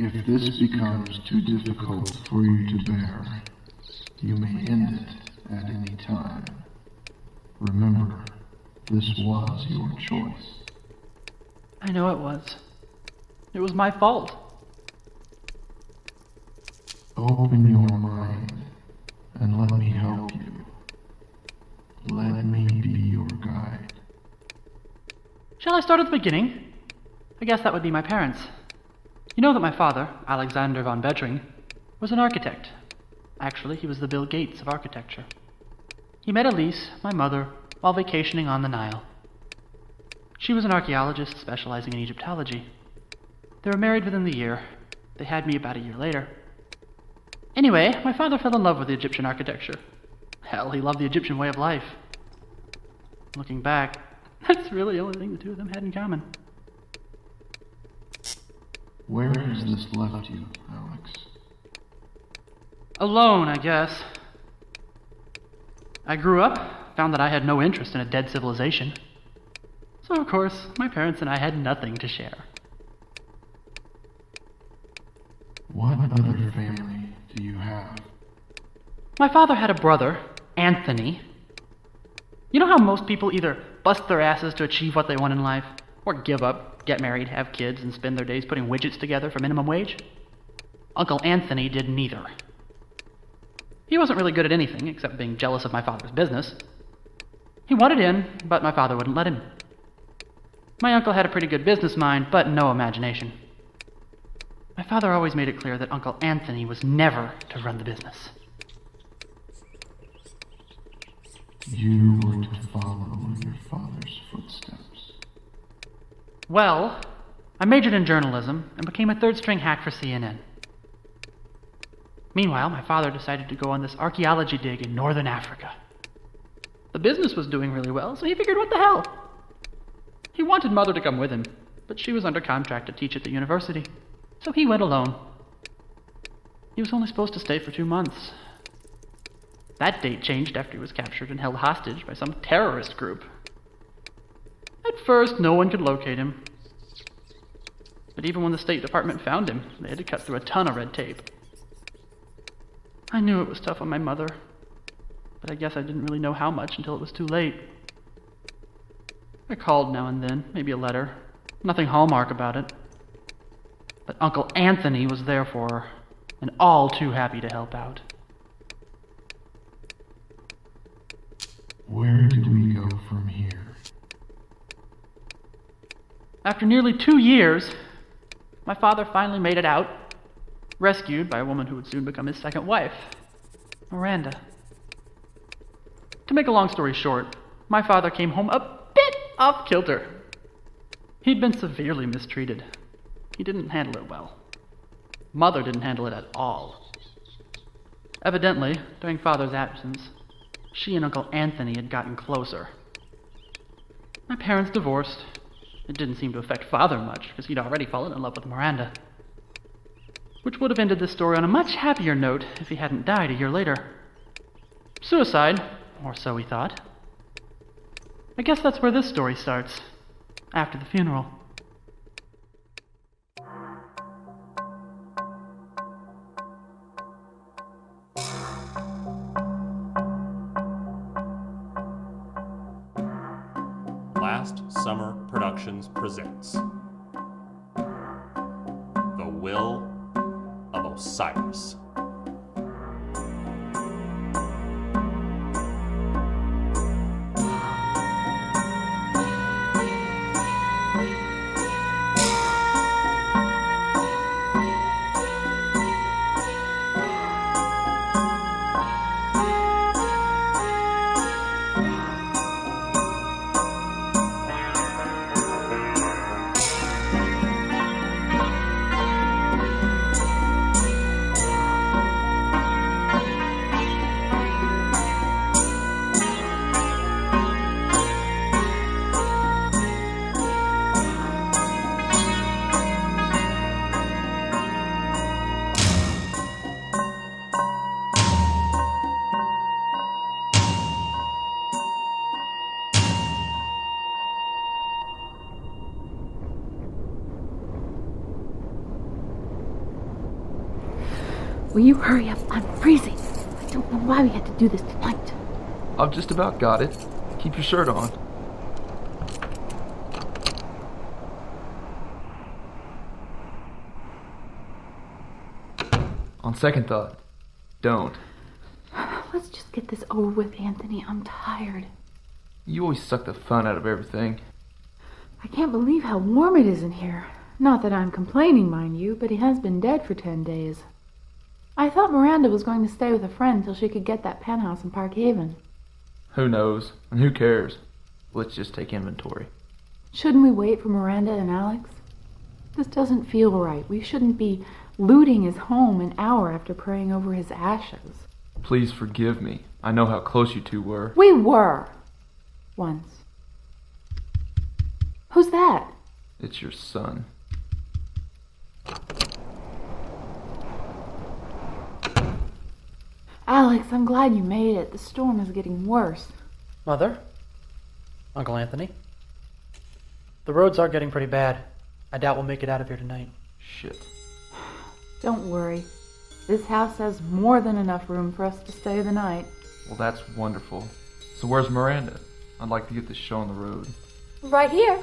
If this becomes too difficult for you to bear, you may end it at any time. Remember, this was your choice. I know it was. It was my fault. Open your mind and let me help you. Let me be your guide. Shall I start at the beginning? I guess that would be my parents. You know that my father, Alexander von BETTRING, was an architect. Actually, he was the Bill Gates of architecture. He met Elise, my mother, while vacationing on the Nile. She was an archaeologist specializing in Egyptology. They were married within the year. They had me about a year later. Anyway, my father fell in love with the Egyptian architecture. Hell, he loved the Egyptian way of life. Looking back, that's really the only thing the two of them had in common. Where has this left you, Alex? Alone, I guess. I grew up, found that I had no interest in a dead civilization. So, of course, my parents and I had nothing to share. What other family do you have? My father had a brother, Anthony. You know how most people either bust their asses to achieve what they want in life, or give up, get married, have kids, and spend their days putting widgets together for minimum wage? Uncle Anthony did neither. He wasn't really good at anything except being jealous of my father's business. He wanted in, but my father wouldn't let him. My uncle had a pretty good business mind, but no imagination. My father always made it clear that Uncle Anthony was never to run the business. You were to follow in your father's footsteps. Well, I majored in journalism and became a third-string hack for CNN. Meanwhile, my father decided to go on this archaeology dig in northern Africa. The business was doing really well, so he figured, what the hell? He wanted Mother to come with him, but she was under contract to teach at the university, so he went alone. He was only supposed to stay for 2 months. That date changed after he was captured and held hostage by some terrorist group. At first, no one could locate him. But even when the State Department found him, they had to cut through a ton of red tape. I knew it was tough on my mother, but I guess I didn't really know how much until it was too late. I called now and then, maybe a letter. Nothing hallmark about it. But Uncle Anthony was there for her, and all too happy to help out. Where do we go from here? After nearly 2 years, my father finally made it out, rescued by a woman who would soon become his second wife, Maranda. To make a long story short, my father came home a bit off kilter. He'd been severely mistreated. He didn't handle it well. Mother didn't handle it at all. Evidently, during Father's absence, she and Uncle Anthony had gotten closer. My parents divorced. It didn't seem to affect Father much, because he'd already fallen in love with Maranda. Which would have ended this story on a much happier note if he hadn't died a year later. Suicide, or so he thought. I guess that's where this story starts, after the funeral. Last Summer Productions presents The Will of Osiris. Will you hurry up? I'm freezing. I don't know why we had to do this tonight. I've just about got it. Keep your shirt on. On second thought, don't. Let's just get this over with, Anthony. I'm tired. You always suck the fun out of everything. I can't believe how warm it is in here. Not that I'm complaining, mind you, but he has been dead for 10 days. I thought Maranda was going to stay with a friend till she could get that penthouse in Park Haven. Who knows? And who cares? Let's just take inventory. Shouldn't we wait for Maranda and Alex? This doesn't feel right. We shouldn't be looting his home an hour after praying over his ashes. Please forgive me. I know how close you two were. We were. Once. Who's that? It's your son. Alex, I'm glad you made it. The storm is getting worse. Mother? Uncle Anthony? The roads are getting pretty bad. I doubt we'll make it out of here tonight. Shit. Don't worry. This house has more than enough room for us to stay the night. Well, that's wonderful. So where's Maranda? I'd like to get this show on the road. Right here.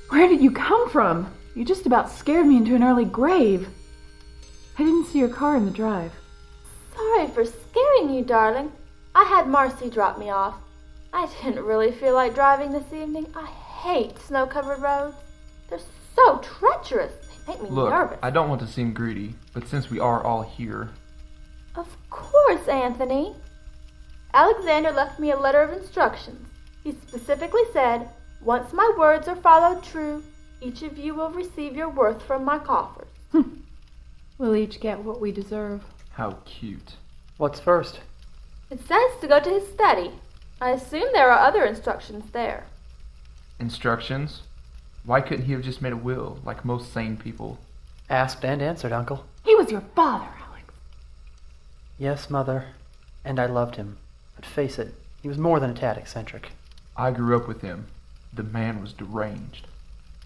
Where did you come from? You just about scared me into an early grave. I didn't see your car in the drive. Sorry for scaring you, darling. I had Marcy drop me off. I didn't really feel like driving this evening. I hate snow-covered roads. They're so treacherous. They make me nervous. Look, I don't want to seem greedy, but since we are all here... Of course, Anthony. Alexander left me a letter of instructions. He specifically said, "Once my words are followed true, each of you will receive your worth from my coffers." We'll each get what we deserve. How cute. What's first? It says to go to his study. I assume there are other instructions there. Instructions? Why couldn't he have just made a will, like most sane people? Asked and answered, Uncle. He was your father, Alex. Yes, Mother. And I loved him. But face it, he was more than a tad eccentric. I grew up with him. The man was deranged.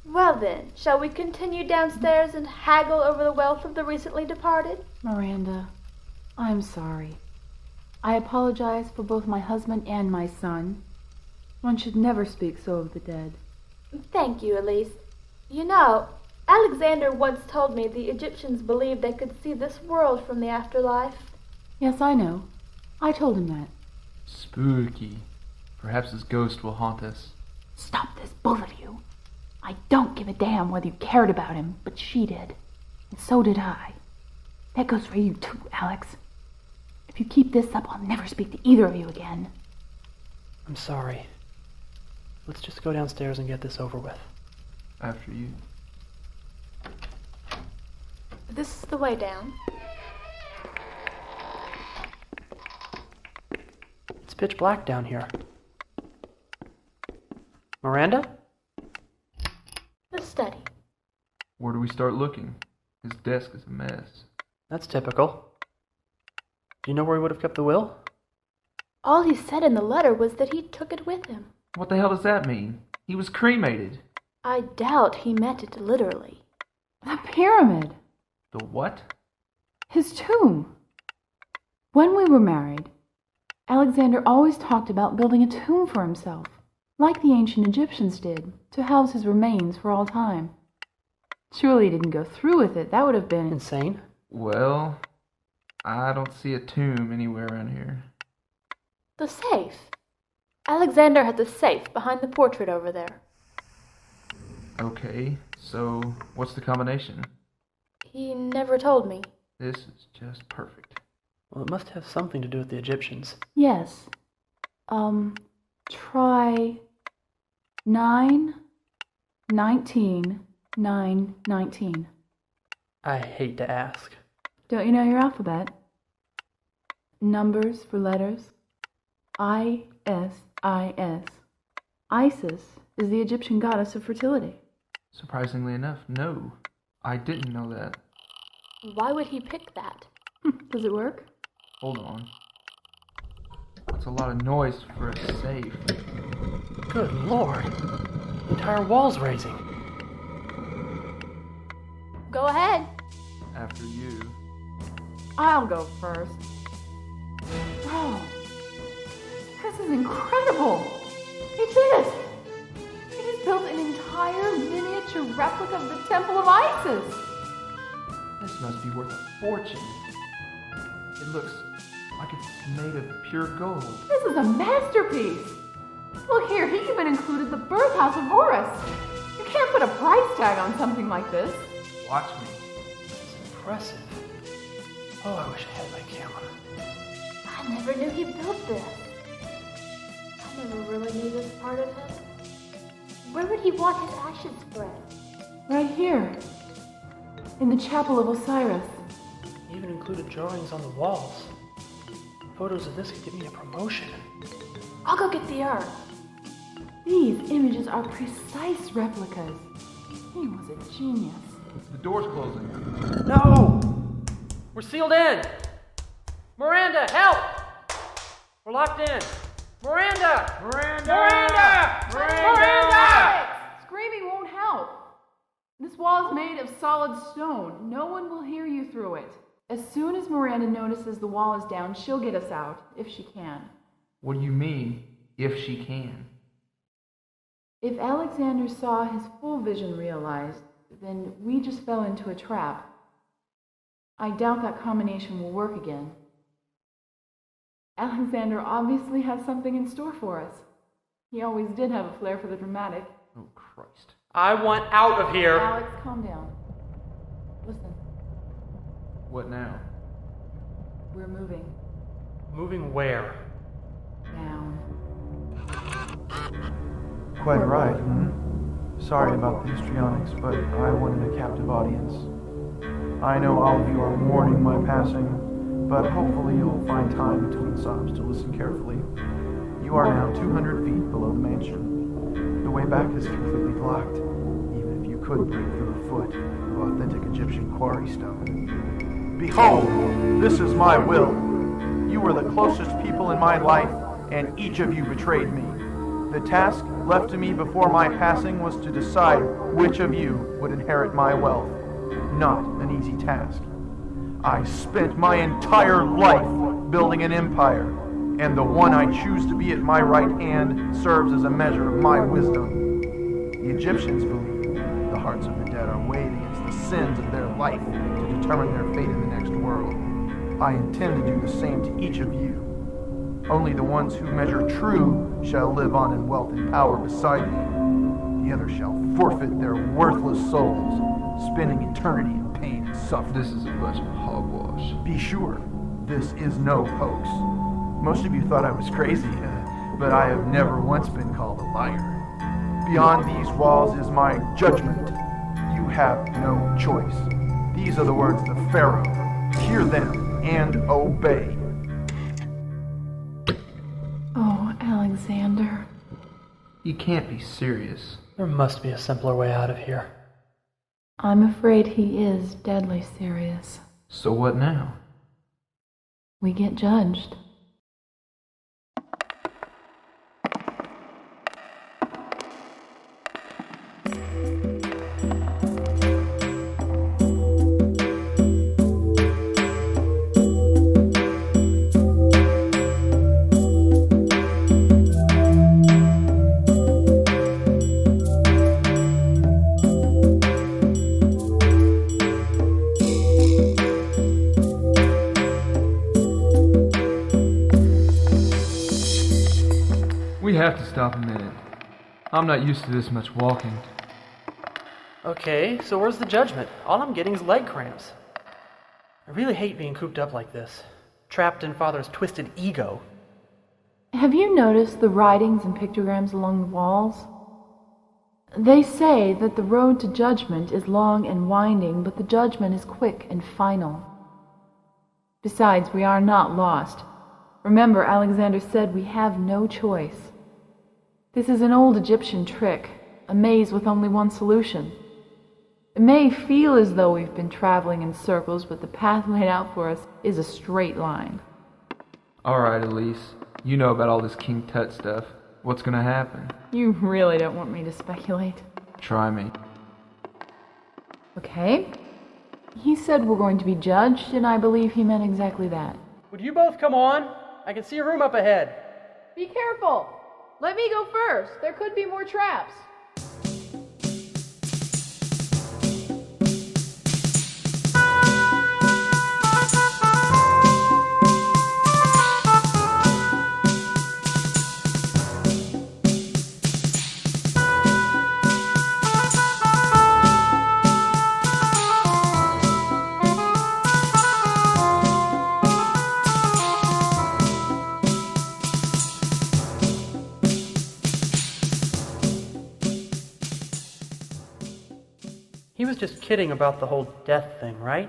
Well then, shall we continue downstairs and haggle over the wealth of the recently departed? Maranda, I'm sorry. I apologize for both my husband and my son. One should never speak so of the dead. Thank you, Elise. You know, Alexander once told me the Egyptians believed they could see this world from the afterlife. Yes, I know. I told him that. Spooky. Perhaps his ghost will haunt us. Stop this, both of you. I don't give a damn whether you cared about him, but she did. And so did I. That goes for you too, Alex. If you keep this up, I'll never speak to either of you again. I'm sorry. Let's just go downstairs and get this over with. After you. This is the way down. It's pitch black down here. Maranda? The study. Where do we start looking? His desk is a mess. That's typical. Do you know where he would have kept the will? All he said in the letter was that he took it with him. What the hell does that mean? He was cremated. I doubt he meant it literally. The pyramid. The what? His tomb. When we were married, Alexander always talked about building a tomb for himself, like the ancient Egyptians did, to house his remains for all time. Surely he didn't go through with it. That would have been Insane? Well, I don't see a tomb anywhere around here. The safe. Alexander has a safe behind the portrait over there. Okay, so what's the combination? He never told me. This is just perfect. Well, it must have something to do with the Egyptians. Yes. Try 9, 19, 9, 19. I hate to ask. Don't you know your alphabet? Numbers for letters. I-S-I-S. Isis is the Egyptian goddess of fertility. Surprisingly enough, no. I didn't know that. Why would he pick that? Does it work? Hold on. That's a lot of noise for a safe. Good Lord. The entire wall's raising. Go ahead. After you. I'll go first. Oh, this is incredible! He did it! He's built an entire miniature replica of the Temple of Isis! This must be worth a fortune. It looks like it's made of pure gold. This is a masterpiece! Look here, he even included the birthhouse of Horus. You can't put a price tag on something like this. Watch me. It's impressive. Oh, I wish I had my camera. I never knew he built this. I never really knew this part of him. Where would he want his ashes spread? Right here, in the chapel of Osiris. He even included drawings on the walls. Photos of this could get me a promotion. I'll go get the urn. These images are precise replicas. He was a genius. The door's closing. No! We're sealed in! Maranda, help! We're locked in! Maranda! Maranda! Maranda! Screaming won't help. This wall is made of solid stone. No one will hear you through it. As soon as Maranda notices the wall is down, she'll get us out, if she can. What do you mean, if she can? If Alexander saw his full vision realized, then we just fell into a trap. I doubt that combination will work again. Alexander obviously has something in store for us. He always did have a flair for the dramatic. Oh, Christ. I want out of here! Alex, calm down. Listen, What now? we're moving Moving where? down. Quite right. Sorry about the histrionics, but I wanted a captive audience. I know all of you are mourning my passing, but hopefully you'll find time between sobs to listen carefully. You are now 200 feet below the mansion. The way back is completely blocked, even if you could break through a foot of authentic Egyptian quarry stone. Behold, this is my will. You were the closest people in my life, and each of you betrayed me. The task left to me before my passing was to decide which of you would inherit my wealth. Not an easy task. I spent my entire life building an empire, and the one I choose to be at my right hand serves as a measure of my wisdom. The Egyptians believe the hearts of the dead are weighed against the sins of their life to determine their fate in the next world. I intend to do the same to each of you. Only the ones who measure true shall live on in wealth and power beside me. The others shall forfeit their worthless souls, spending eternity in pain and suffering. This is a bunch of hogwash. Be sure, this is no hoax. Most of you thought I was crazy, but I have never once been called a liar. Beyond these walls is my judgment. You have no choice. These are the words of the Pharaoh. Hear them and obey. Oh, Alexander. You can't be serious. There must be a simpler way out of here. I'm afraid he is deadly serious. So what now? We get judged. We have to stop a minute. I'm not used to this much walking. Okay, so where's the judgment? All I'm getting is leg cramps. I really hate being cooped up like this, trapped in Father's twisted ego. Have you noticed the writings and pictograms along the walls? They say that the road to judgment is long and winding, but the judgment is quick and final. Besides, we are not lost. Remember, Alexander said we have no choice. This is an old Egyptian trick, a maze with only one solution. It may feel as though we've been traveling in circles, but the path laid out for us is a straight line. Alright, Elise. You know about all this King Tut stuff. What's gonna happen? You really don't want me to speculate. Try me. Okay. He said we're going to be judged, and I believe he meant exactly that. Would you both come on? I can see a room up ahead. Be careful! Let me go first. There could be more traps. He was just kidding about the whole death thing, right?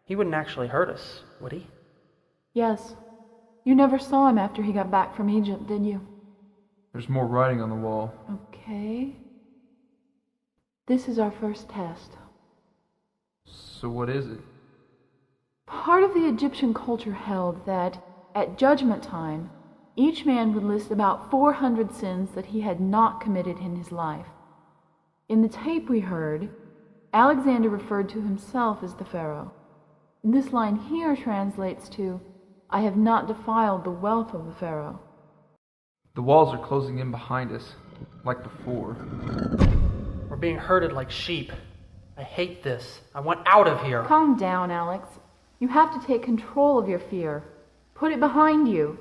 He wouldn't actually hurt us, would he? Yes. You never saw him after he got back from Egypt, did you? There's more writing on the wall. Okay. This is our first test. So what is it? Part of the Egyptian culture held that, at judgment time, each man would list about 400 sins that he had not committed in his life. In the tape we heard, Alexander referred to himself as the Pharaoh. And this line here translates to, I have not defiled the wealth of the Pharaoh. The walls are closing in behind us, like before. We're being herded like sheep. I hate this. I want out of here. Calm down, Alex. You have to take control of your fear. Put it behind you.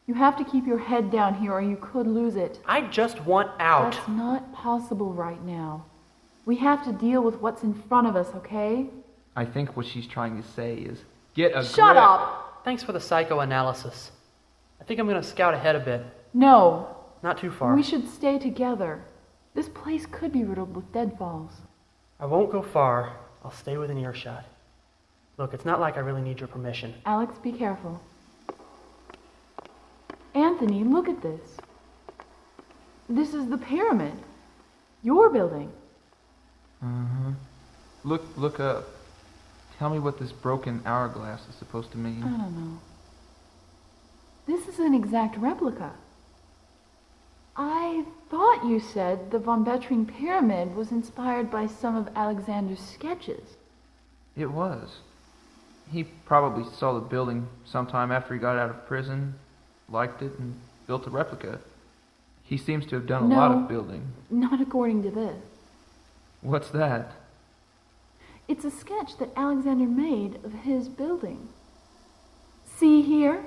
You have to keep your head down here or you could lose it. I just want out. That's not possible right now. We have to deal with what's in front of us, okay? I think what she's trying to say is, get a Shut grip. up! Thanks for the psychoanalysis. I think I'm going to scout ahead a bit. No. Not too far. We should stay together. This place could be riddled with deadfalls. I won't go far. I'll stay within earshot. Look, it's not like I really need your permission. Alex, be careful. Anthony, look at this. This is the pyramid. Your building. Uh-huh. Look up. Tell me what this broken hourglass is supposed to mean. I don't know. This is an exact replica. I thought you said the von Bettring pyramid was inspired by some of Alexander's sketches. It was. He probably saw the building sometime after he got out of prison, liked it, and built a replica. He seems to have done a lot of building. Not according to this. What's that? It's a sketch that Alexander made of his building. See here?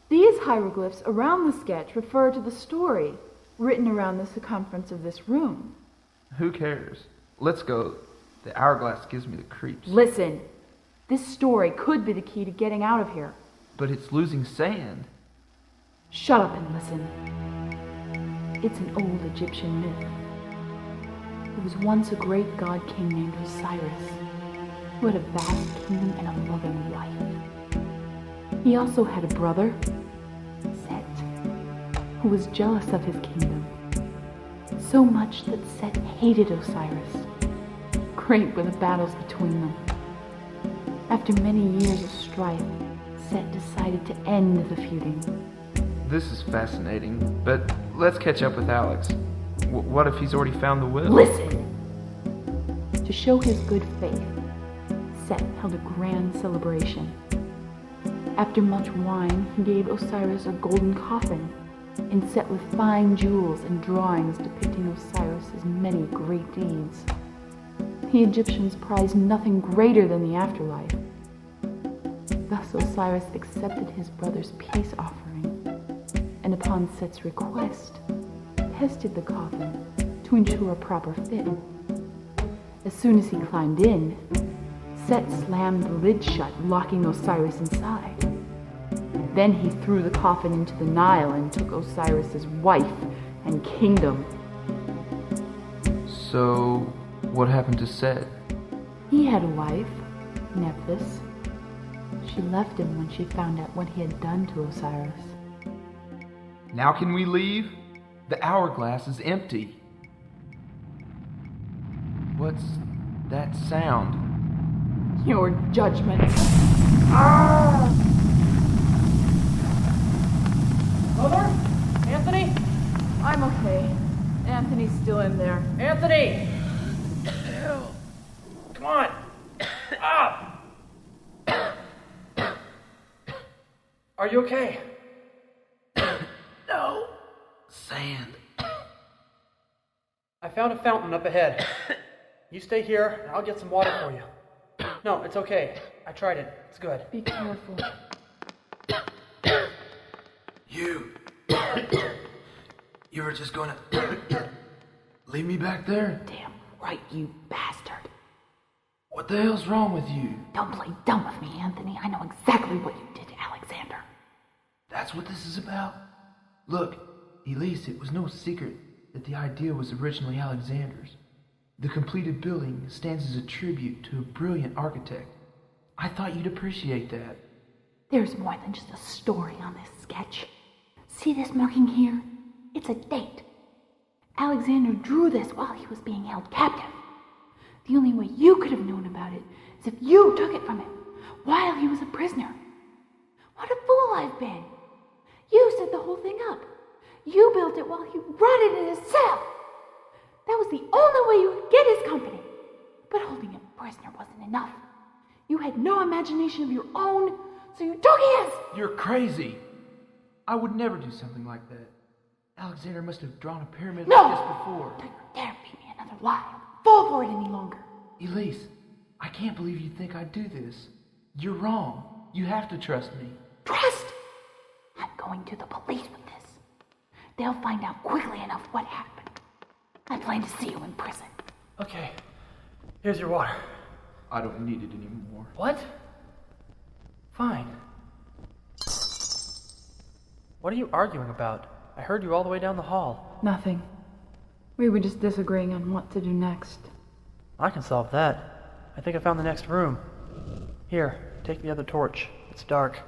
These hieroglyphs around the sketch refer to the story written around the circumference of this room. Who cares? Let's go. The hourglass gives me the creeps. Listen, this story could be the key to getting out of here. But it's losing sand. Shut up and listen. It's an old Egyptian myth. There was once a great god king named Osiris, who had a vast kingdom and a loving wife. He also had a brother, Set, who was jealous of his kingdom, so much that Set hated Osiris. Great were the battles between them. After many years of strife, Set decided to end the feuding. This is fascinating, but let's catch up with Alex. What if he's already found the will? Listen! To show his good faith, Set held a grand celebration. After much wine, he gave Osiris a golden coffin, inset with fine jewels and drawings depicting Osiris's many great deeds. The Egyptians prized nothing greater than the afterlife. Thus Osiris accepted his brother's peace offering, and upon Set's request, tested the coffin to ensure a proper fit. As soon as he climbed in, Set slammed the lid shut, locking Osiris inside. Then he threw the coffin into the Nile and took Osiris's wife and kingdom. So, what happened to Set? He had a wife, Nephthys. She left him when she found out what he had done to Osiris. Now can we leave? The hourglass is empty. What's that sound? Your judgment. Mother? Anthony? I'm okay. Anthony's still in there. Anthony! Come on! Are you okay? No. Sand. I found a fountain up ahead. You stay here, and I'll get some water for you. No, it's okay. I tried it. It's good. Be careful. You. You were just gonna leave me back there? Damn right, you bastard. What the hell's wrong with you? Don't play dumb with me, Anthony. I know exactly what you did to Alexander. That's what this is about? Look, Elise, it was no secret that the idea was originally Alexander's. The completed building stands as a tribute to a brilliant architect. I thought you'd appreciate that. There's more than just a story on this sketch. See this marking here? It's a date. Alexander drew this while he was being held captive. The only way you could have known about it is if you took it from him while he was a prisoner. What a fool I've been. You set the whole thing up. You built it while he rotted in his cell. That was the only way you could get his company. But holding him prisoner wasn't enough. You had no imagination of your own, so you took his. You're crazy. I would never do something like that. Alexander must have drawn a pyramid No! like this before. Don't you dare feed me another lie. Don't fall for it any longer. Elise, I can't believe you think I'd do this. You're wrong. You have to trust me. Trust? I'm going to the police with this. They'll find out quickly enough what happened. I plan to see you in prison. Okay. Here's your water. I don't need it anymore. What? Fine. What are you arguing about? I heard you all the way down the hall. Nothing. We were just disagreeing on what to do next. I can solve that. I think I found the next room. Here, take the other torch. It's dark.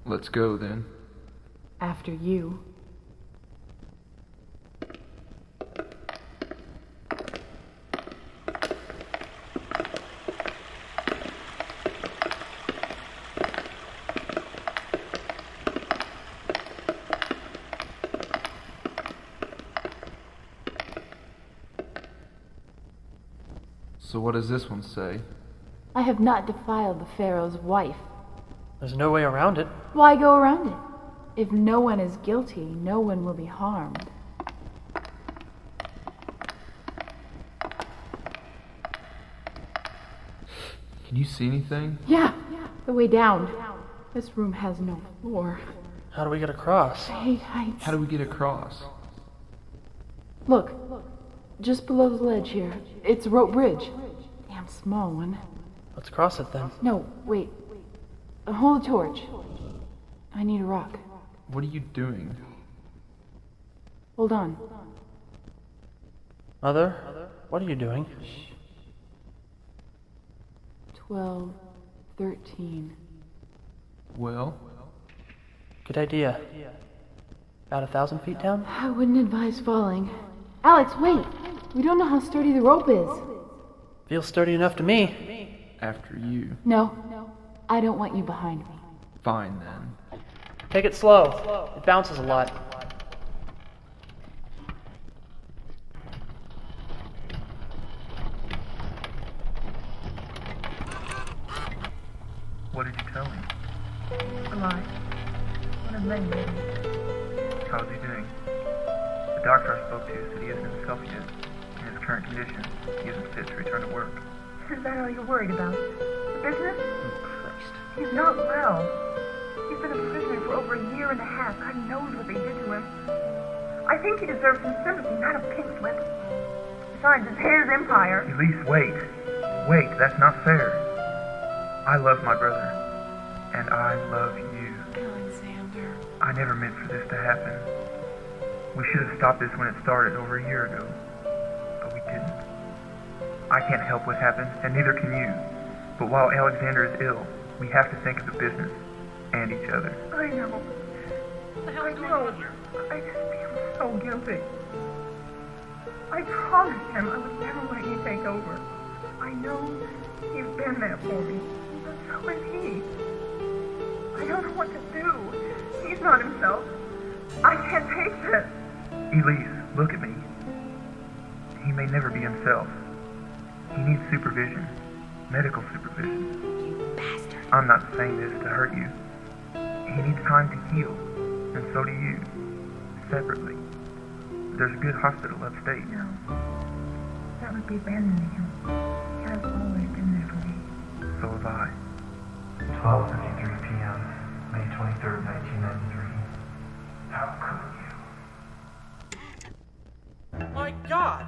Let's go then. After you. So what does this one say? I have not defiled the Pharaoh's wife. There's no way around it. Why go around it? If no one is guilty, no one will be harmed. Can you see anything? Yeah, the way down. This room has no floor. How do we get across? I hate heights. How do we get across? Look, just below the ledge here. It's a rope bridge. Damn small one. Let's cross it then. No, wait. Hold a torch. I need a rock. What are you doing? Hold on. Mother, what are you doing? 12, 13. Well? Good idea. About 1,000 feet down? I wouldn't advise falling. Alex, wait! We don't know how sturdy the rope is. Feels sturdy enough to me. After you. No, I don't want you behind me. Fine then. Take it slow. It bounces a lot. What did you tell him? A lie. One of many maybe. How's he doing? The doctor I spoke to said he isn't himself yet. In his current condition, he isn't fit to return to work. Is that all you're worried about? The business? Oh, Christ. He's not well. He's been a prisoner for over a year and a half. God knows what they did to him. I think he deserves some sympathy, not a pink slip. Besides, it's his empire. Elise, wait. Wait, that's not fair. I love my brother. And I love you. Alexander. I never meant for this to happen. We should have stopped this when it started over a year ago. But we didn't. I can't help what happened, and neither can you. But while Alexander is ill, we have to think of the business and each other. I know. I know. I just feel so guilty. I promised him I would never let you take over. I know you've been there for me, but so is he. I don't know what to do. He's not himself. I can't take this. Elise, look at me. He may never be himself. He needs supervision. Medical supervision. You bastard. I'm not saying this to hurt you. He needs time to heal, and so do you, separately. There's a good hospital upstate. No. That would be abandoning him. He has always been there for me. So have I. 12:53 p.m., May 23rd, 1993. How could you? My God!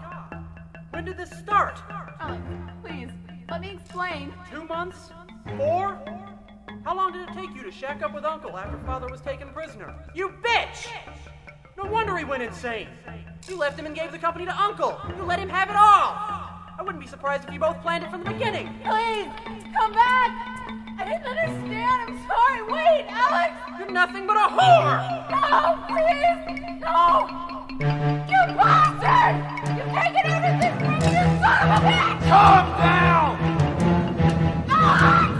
When did this start? Alex, please, let me explain. 2 months? 4? How long did it take you to shack up with Uncle after Father was taken prisoner? You bitch! No wonder he went insane. You left him and gave the company to Uncle. You let him have it all. I wouldn't be surprised if you both planned it from the beginning. Please, come back! I didn't understand. I'm sorry. Wait, Alex! You're nothing but a whore! No, please! No! You bastard! You've taken everything from me, you son of a bitch! Calm down! Alex!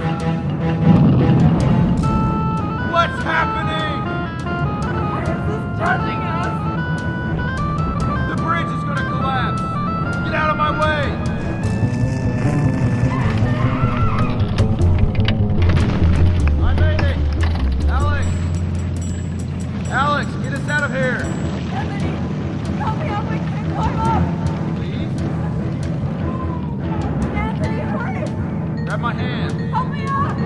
What's happening? Why is this judging us? The bridge is gonna collapse. Get out of my way! I made it! Alex, get us out of here! Anthony, help me up. I can't climb up. Please? Anthony, hurry! Grab my hand. Help me up!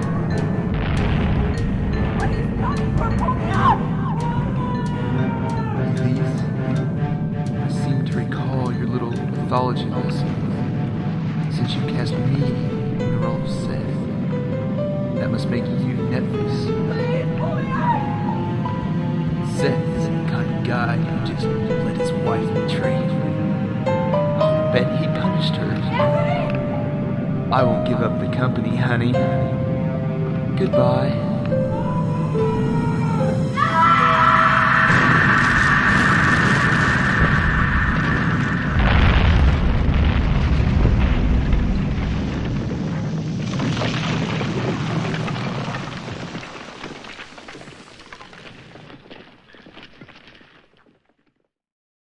Please, pull me up! Elise, I seem to recall your little mythology lesson. Since you cast me in the role of Seth, that must make you Nephthys. Please, pull me up! Seth isn't the kind of guy who just let his wife betray him. I'll bet he punished her. Anthony! I won't give up the company, honey. Goodbye.